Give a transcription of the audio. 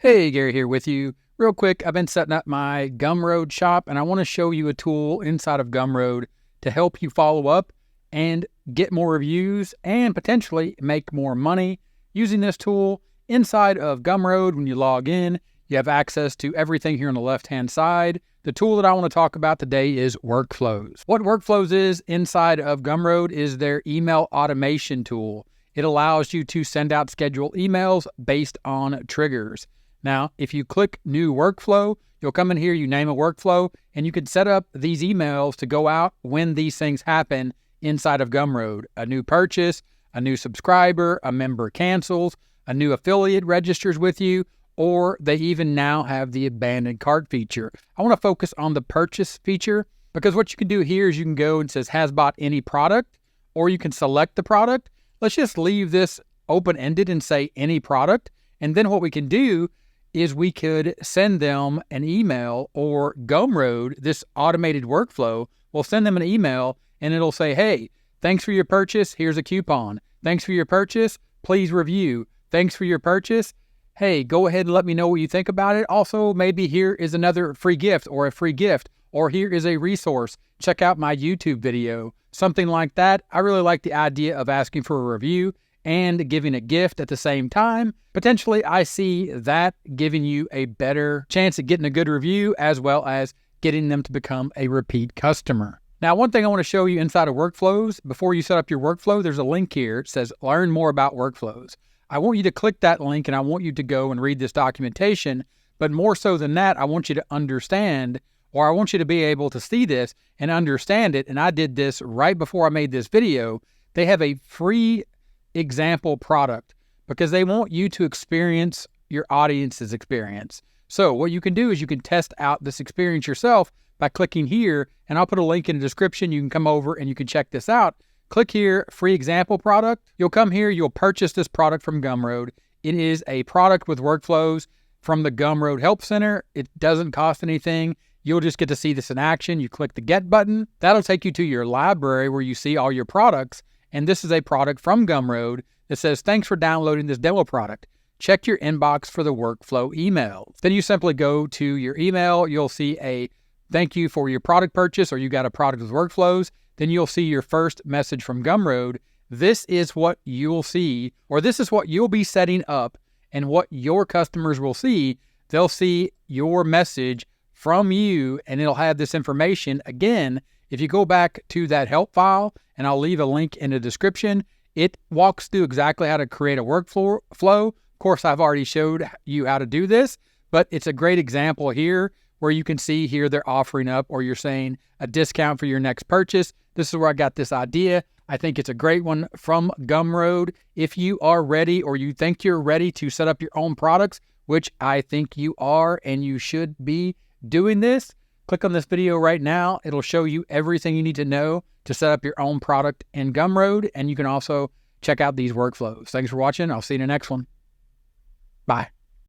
Hey, Gary here with you. Real quick, I've been setting up my Gumroad shop and I want to show you a tool inside of Gumroad to help you follow up and get more reviews and potentially make more money. Using this tool inside of Gumroad, when you log in, you have access to everything here on the left-hand side. The tool that I want to talk about today is Workflows. What Workflows is inside of Gumroad is their email automation tool. It allows you to send out scheduled emails based on triggers. Now, if you click New Workflow, you'll come in here, you name a workflow, and you can set up these emails to go out when these things happen inside of Gumroad. A new purchase, a new subscriber, a member cancels, a new affiliate registers with you, or they even now have the abandoned cart feature. I want to focus on the purchase feature because what you can do here is you can go and says has bought any product, or you can select the product. Let's just leave this open-ended and say any product. And then what we can do is we could send them an email, or Gumroad, this automated workflow, will send them an email and it'll say, hey, thanks for your purchase. Here's a coupon. Thanks for your purchase. Please review. Thanks for your purchase. Hey, go ahead and let me know what you think about it. Also, maybe here is another free gift, or a free gift, or here is a resource. Check out my YouTube video, something like that. I really like the idea of asking for a review and giving a gift at the same time. Potentially, I see that giving you a better chance at getting a good review, as well as getting them to become a repeat customer. Now, one thing I want to show you inside of Workflows, before you set up your workflow, there's a link here. It says, learn more about workflows. I want you to click that link and I want you to go and read this documentation. But more so than that, I want you to understand, or I want you to be able to see this and understand it. And I did this right before I made this video. They have a free example product because they want you to experience your audience's experience. So what you can do is you can test out this experience yourself by clicking here, and I'll put a link in the description. You can come over and you can check this out. Click here, free example product. You'll come here, you'll purchase this product from Gumroad. It is a product with workflows from the Gumroad Help Center. It doesn't cost anything. You'll just get to see this in action. You click the Get button. That'll take you to your library where you see all your products. And this is a product from Gumroad that says, thanks for downloading this demo product. Check your inbox for the workflow email. Then you simply go to your email. You'll see a thank you for your product purchase, or you got a product with workflows. Then you'll see your first message from Gumroad. This is what you'll see, or this is what you'll be setting up, and what your customers will see. They'll see your message from you, and it'll have this information. Again, if you go back to that help file, and I'll leave a link in the description, it walks through exactly how to create a workflow. Of course, I've already showed you how to do this, but it's a great example here where you can see here they're offering up, or you're saying a discount for your next purchase. This is where I got this idea. I think it's a great one from Gumroad. If you are ready, or you think you're ready to set up your own products, which I think you are, and you should be doing this, click on this video right now. It'll show you everything you need to know to set up your own product in Gumroad, and you can also check out these workflows. Thanks for watching. I'll see you in the next one. Bye.